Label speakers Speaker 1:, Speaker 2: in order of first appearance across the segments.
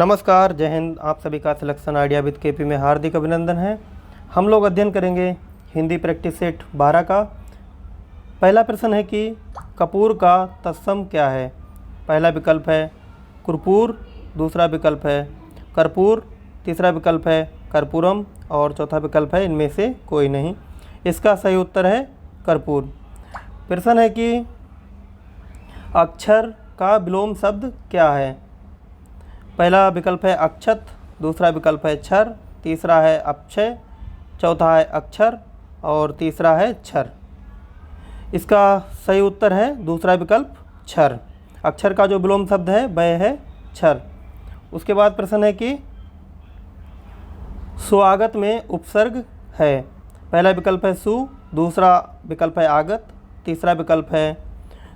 Speaker 1: नमस्कार, जय हिंद। आप सभी का सिलेक्शन आइडिया विद केपी में हार्दिक अभिनंदन है। हम लोग अध्ययन करेंगे हिंदी प्रैक्टिस सेट 12 का। पहला प्रश्न है कि कपूर का तत्सम क्या है। पहला विकल्प है कर्पूर, दूसरा विकल्प है कर्पूर, तीसरा विकल्प है कर्पूरम और चौथा विकल्प है इनमें से कोई नहीं। इसका सही उत्तर है कर्पूर। प्रश्न है कि अक्षर का विलोम शब्द क्या है। पहला विकल्प है अक्षत, दूसरा विकल्प है क्षर, तीसरा है अपक्षय, चौथा है अक्षर और तीसरा है क्षर। इसका सही उत्तर है दूसरा विकल्प क्षर। अक्षर का जो विलोम शब्द है वह है क्षर। उसके बाद प्रश्न है कि स्वागत में उपसर्ग है। पहला विकल्प है सु, दूसरा विकल्प है आगत, तीसरा विकल्प है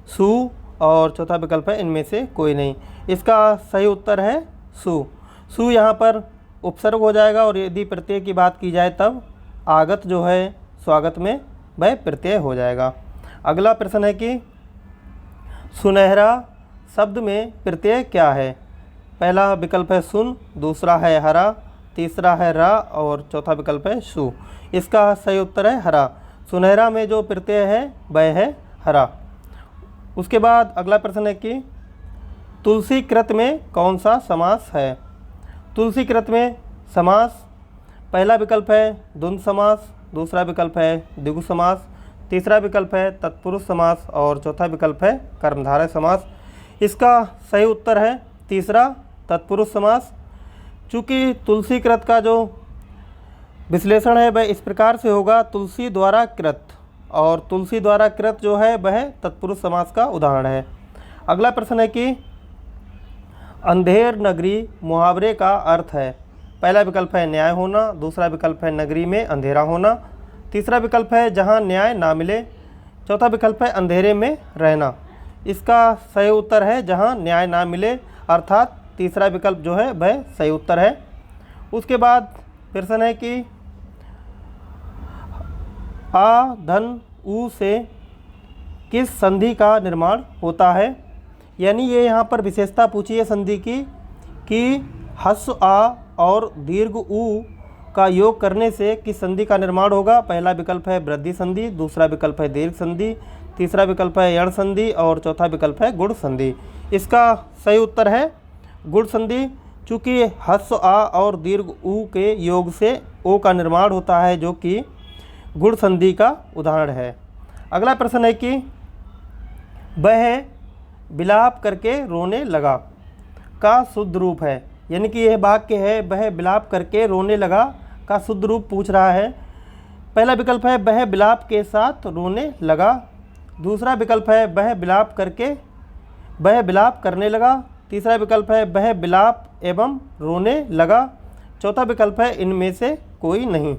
Speaker 1: सु और चौथा विकल्प है इनमें से कोई नहीं। इसका सही उत्तर है सु। सु यहाँ पर उपसर्ग हो जाएगा और यदि प्रत्यय की बात की जाए तब आगत जो है स्वागत में वह प्रत्यय हो जाएगा। अगला प्रश्न है कि सुनहरा शब्द में प्रत्यय क्या है। पहला विकल्प है सुन, दूसरा है हरा, तीसरा है रा और चौथा विकल्प है सु। इसका सही उत्तर है हरा। सुनहरा में जो प्रत्यय है वह है हरा। उसके बाद अगला प्रश्न है कि तुलसी कृत में कौन सा समास है। तुलसी कृत में समास, पहला विकल्प है द्वंद्व समास, दूसरा विकल्प है द्विगु समास, तीसरा विकल्प है तत्पुरुष समास और चौथा विकल्प है कर्मधारय समास। इसका सही उत्तर है तीसरा तत्पुरुष समास। चूँकि तुलसी कृत का जो विश्लेषण है वह इस प्रकार से होगा, तुलसी द्वारा कृत, और तुलसी द्वारा कृत जो है वह तत्पुरुष समास का उदाहरण है। अगला प्रश्न है कि अंधेर नगरी मुहावरे का अर्थ है। पहला विकल्प है न्याय होना, दूसरा विकल्प है नगरी में अंधेरा होना, तीसरा विकल्प है जहां न्याय ना मिले, चौथा विकल्प है अंधेरे में रहना। इसका सही उत्तर है जहां न्याय ना मिले, अर्थात तीसरा विकल्प जो है वह सही उत्तर है। उसके बाद प्रश्न है कि आ धन ऊ से किस संधि का निर्माण होता है। यानी ये यहाँ पर विशेषता पूछी है संधि की कि हस्व आ और दीर्घ ऊ का योग करने से किस संधि का निर्माण होगा। पहला विकल्प है वृद्धि संधि, दूसरा विकल्प है दीर्घ संधि, तीसरा विकल्प है यण संधि और चौथा विकल्प है गुण संधि। इसका सही उत्तर है गुण संधि। चूँकि हस्व आ और दीर्घ ऊ के योग से ओ का निर्माण होता है जो कि गुण संधि का उदाहरण है। अगला प्रश्न है कि वह विलाप करके रोने लगा का शुद्ध रूप है। यानी कि यह वाक्य है वह विलाप करके रोने लगा का शुद्ध रूप पूछ रहा है। पहला विकल्प है वह विलाप के साथ रोने लगा, दूसरा विकल्प है वह विलाप करने लगा, तीसरा विकल्प है वह विलाप एवं रोने लगा, चौथा विकल्प है इनमें से कोई नहीं।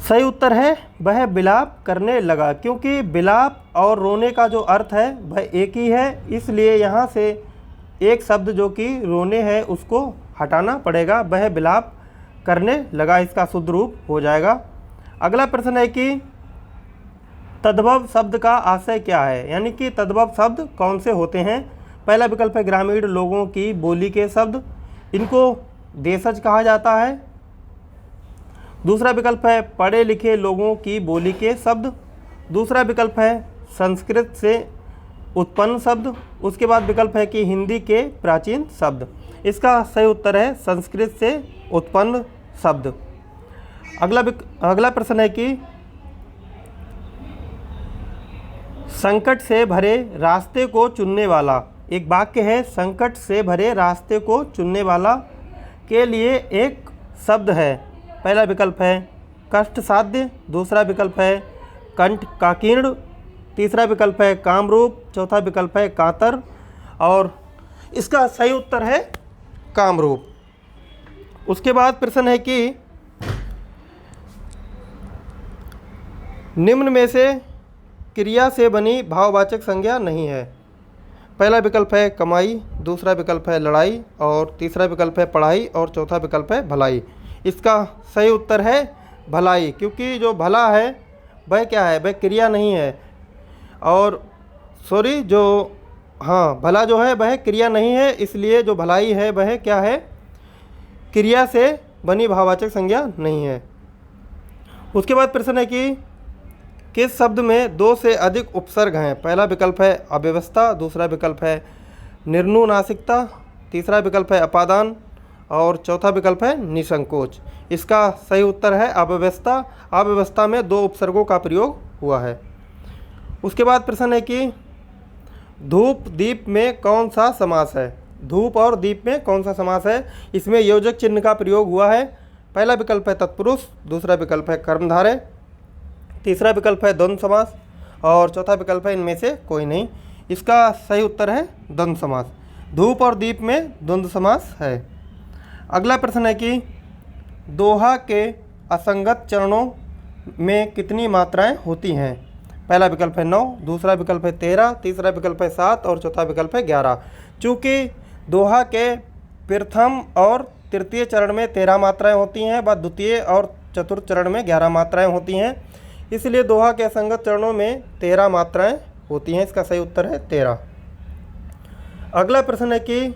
Speaker 1: सही उत्तर है वह विलाप करने लगा, क्योंकि विलाप और रोने का जो अर्थ है वह एक ही है, इसलिए यहाँ से एक शब्द जो कि रोने है उसको हटाना पड़ेगा, वह विलाप करने लगा इसका शुद्ध रूप हो जाएगा। अगला प्रश्न है कि तद्भव शब्द का आशय क्या है। यानी कि तद्भव शब्द कौन से होते हैं। पहला विकल्प है ग्रामीण लोगों की बोली के शब्द, इनको देशज कहा जाता है। दूसरा विकल्प है पढ़े लिखे लोगों की बोली के शब्द, दूसरा विकल्प है संस्कृत से उत्पन्न शब्द, उसके बाद विकल्प है कि हिंदी के प्राचीन शब्द। इसका सही उत्तर है संस्कृत से उत्पन्न शब्द। अगला प्रश्न है कि संकट से भरे रास्ते को चुनने वाला, एक वाक्य है संकट से भरे रास्ते को चुनने वाला के लिए एक शब्द है। पहला विकल्प है कष्ट साध्य, दूसरा विकल्प है कंठ काकीर्ण, तीसरा विकल्प है कामरूप, चौथा विकल्प है कातर और इसका सही उत्तर है कामरूप। उसके बाद प्रश्न है कि निम्न में से क्रिया से बनी भाववाचक संज्ञा नहीं है। पहला विकल्प है कमाई, दूसरा विकल्प है लड़ाई और तीसरा विकल्प है पढ़ाई और चौथा विकल्प है भलाई। इसका सही उत्तर है भलाई, क्योंकि जो भला है वह क्या है, वह क्रिया नहीं है। और जो हाँ, भला जो है वह क्रिया नहीं है, इसलिए जो भलाई है वह क्या है, क्रिया से बनी भाववाचक संज्ञा नहीं है। उसके बाद प्रश्न है कि किस शब्द में दो से अधिक उपसर्ग हैं। पहला विकल्प है अव्यवस्था, दूसरा विकल्प है निर्नुनासिकता, तीसरा विकल्प है अपादान और चौथा विकल्प है निसंकोच। इसका सही उत्तर है अव्यवस्था। अव्यवस्था में दो उपसर्गों का प्रयोग हुआ है। उसके बाद प्रश्न है कि धूप दीप में कौन सा समास है। धूप और दीप में कौन सा समास है। इसमें योजक चिन्ह का प्रयोग हुआ है। पहला विकल्प है तत्पुरुष, दूसरा विकल्प है कर्मधारय, तीसरा विकल्प है द्वंद्व समास और चौथा विकल्प है इनमें से कोई नहीं। इसका सही उत्तर है द्वंद्व समास। धूप और दीप में द्वंद्व समास है। अगला प्रश्न है कि दोहा के असंगत चरणों में कितनी मात्राएं होती हैं। पहला विकल्प है 9, दूसरा विकल्प है 13, तीसरा विकल्प है 7 और चौथा विकल्प है 11। चूँकि दोहा के प्रथम और तृतीय चरण में 13 मात्राएं होती हैं व द्वितीय और चतुर्थ चरण में 11 मात्राएं होती हैं, इसलिए दोहा के असंगत चरणों में 13 मात्राएं होती हैं। इसका सही उत्तर है 13। अगला प्रश्न है कि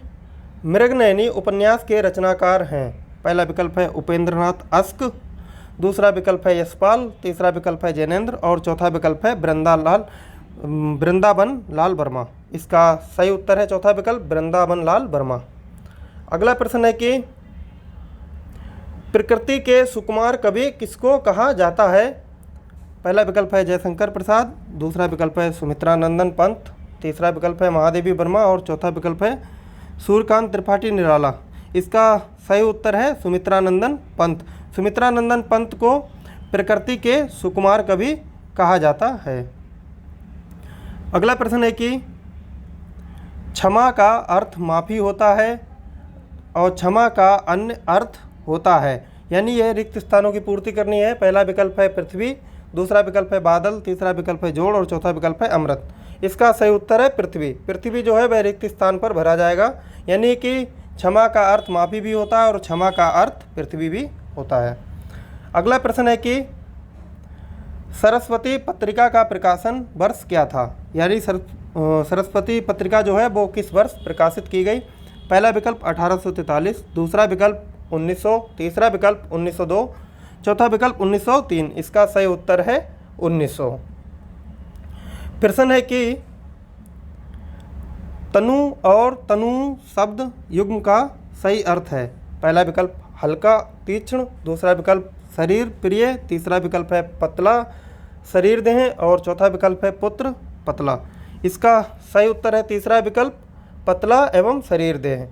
Speaker 1: मृगनयनी उपन्यास के रचनाकार हैं। पहला विकल्प है उपेंद्रनाथ अस्क, दूसरा विकल्प है यशपाल, तीसरा विकल्प है जैनेन्द्र और चौथा विकल्प है वृंदावन लाल वर्मा। इसका सही उत्तर है चौथा विकल्प वृंदावन लाल वर्मा। अगला प्रश्न है कि प्रकृति के सुकुमार कवि किसको कहा जाता है। पहला विकल्प है जयशंकर प्रसाद, दूसरा विकल्प है सुमित्रानंदन पंत, तीसरा विकल्प है महादेवी वर्मा और चौथा विकल्प है सूर्यकांत त्रिपाठी निराला। इसका सही उत्तर है सुमित्रानंदन पंत। सुमित्रानंदन पंत को प्रकृति के सुकुमार कवि कहा जाता है। अगला प्रश्न है कि क्षमा का अर्थ माफ़ी होता है और क्षमा का अन्य अर्थ होता है, यानी यह रिक्त स्थानों की पूर्ति करनी है। पहला विकल्प है पृथ्वी, दूसरा विकल्प है बादल, तीसरा विकल्प है जोड़ और चौथा विकल्प है अमृत। इसका सही उत्तर है पृथ्वी। पृथ्वी जो है वह रिक्त स्थान पर भरा जाएगा, यानी कि क्षमा का अर्थ माफ़ी भी होता है और क्षमा का अर्थ पृथ्वी भी होता है। अगला प्रश्न है कि सरस्वती पत्रिका का प्रकाशन वर्ष क्या था, यानी सरस्वती पत्रिका जो है वो किस वर्ष प्रकाशित की गई। पहला विकल्प 1843, दूसरा विकल्प 1900, तीसरा विकल्प 1902, चौथा विकल्प 1903। इसका सही उत्तर है 1900। प्रश्न है कि तनु और तनु शब्द युग्म का सही अर्थ है। पहला विकल्प हल्का तीक्ष्ण, दूसरा विकल्प शरीर प्रिय, तीसरा विकल्प है पतला शरीर देह और चौथा विकल्प है पुत्र पतला। इसका सही उत्तर है तीसरा विकल्प पतला एवं शरीर देह।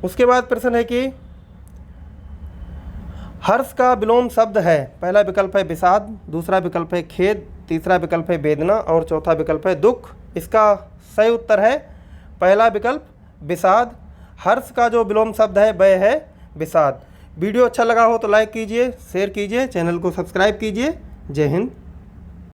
Speaker 1: उसके बाद प्रश्न है कि हर्ष का विलोम शब्द है। पहला विकल्प है विषाद, दूसरा विकल्प है खेद, तीसरा विकल्प है वेदना और चौथा विकल्प है दुख। इसका सही उत्तर है पहला विकल्प विषाद। हर्ष का जो विलोम शब्द है वह है विषाद। वीडियो अच्छा लगा हो तो लाइक कीजिए, शेयर कीजिए, चैनल को सब्सक्राइब कीजिए। जय हिंद।